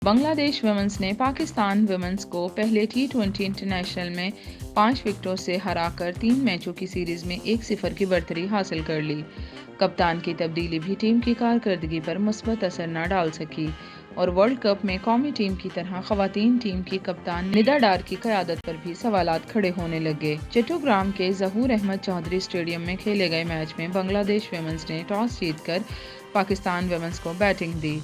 بنگلہ دیش ویمنز نے پاکستان ویمنز کو پہلے T20 انٹرنیشنل میں 5 وکٹوں سے ہرا کر 3 میچوں کی سیریز میں 1-0 کی برتری حاصل کر لی۔ کپتان کی تبدیلی بھی ٹیم کی کارکردگی پر مثبت اثر نہ ڈال سکی اور ورلڈ کپ میں قومی ٹیم کی طرح خواتین ٹیم کی کپتان ندا ڈار کی قیادت پر بھی سوالات کھڑے ہونے لگے۔ چٹوگرام کے ظہور احمد چودھری اسٹیڈیم میں کھیلے گئے میچ میں بنگلہ دیش ویمنز نے ٹاس جیت کر پاکستان ویمنز کو بیٹنگ دی،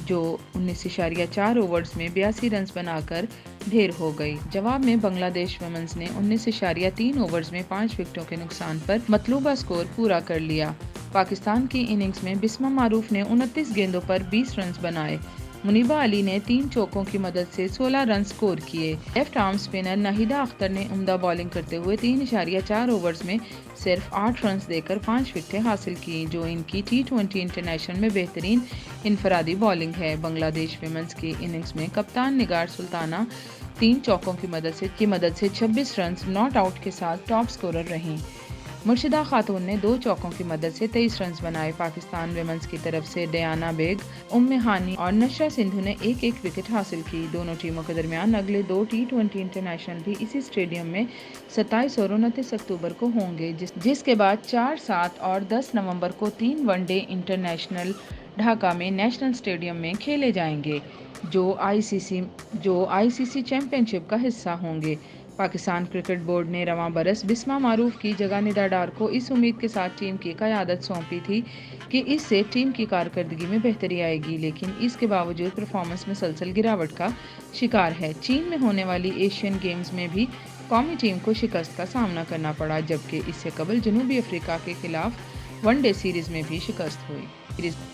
جو 19.4 اوورز میں 82 رنز بنا کر ڈھیر ہو گئی۔ جواب میں بنگلہ دیش ویمنز نے 19.3 اوورز میں 5 وکٹوں کے نقصان پر مطلوبہ سکور پورا کر لیا۔ پاکستان کی اننگز میں بسمہ معروف نے 29 گیندوں پر 20 رنز بنائے۔ منیبہ علی نے 3 چوکوں کی مدد سے 16 رنز سکور کیے۔ Left arm spinner Nahida Akhtar نے عمدہ بالنگ کرتے ہوئے 3.4 اوورز میں صرف 8 رنز دے کر 5 وکٹیں حاصل کیں، جو ان کی T20 انٹرنیشنل میں بہترین انفرادی بالنگ ہے۔ بنگلہ دیش ویمنز کی اننگز میں کپتان نگار سلطانہ 3 چوکوں کی مدد سے 26 رنز ناٹ آؤٹ کے ساتھ ٹاپ سکورر رہیں۔ مرشدہ خاتون نے 2 چوکوں کی مدد سے 23 رنز بنائے۔ پاکستان ویمنز کی طرف سے ڈیانا بیگ، ہانی اور نشرہ سندھو نے 1-1 وکٹ حاصل کی۔ دونوں ٹیموں کے درمیان اگلے 2 T20 انٹرنیشنل بھی اسی اسٹیڈیم میں 27 اور 29 اکتوبر کو ہوں گے، جس کے بعد 4، 7 اور 10 نومبر کو 3 ون ڈے انٹرنیشنل ڈھاکہ میں نیشنل اسٹیڈیم میں کھیلے جائیں گے، جو آئی سی سی چیمپئن شپ کا حصہ ہوں گے۔ پاکستان کرکٹ بورڈ نے رواں برس بسمہ معروف کی جگہ ندا ڈار کو اس امید کے ساتھ ٹیم کی قیادت سونپی تھی کہ اس سے ٹیم کی کارکردگی میں بہتری آئے گی، لیکن اس کے باوجود پرفارمنس مسلسل گراوٹ کا شکار ہے۔ چین میں ہونے والی ایشین گیمز میں بھی قومی ٹیم کو شکست کا سامنا کرنا پڑا، جبکہ اس سے قبل جنوبی افریقہ کے خلاف ون ڈے سیریز میں بھی شکست ہوئی۔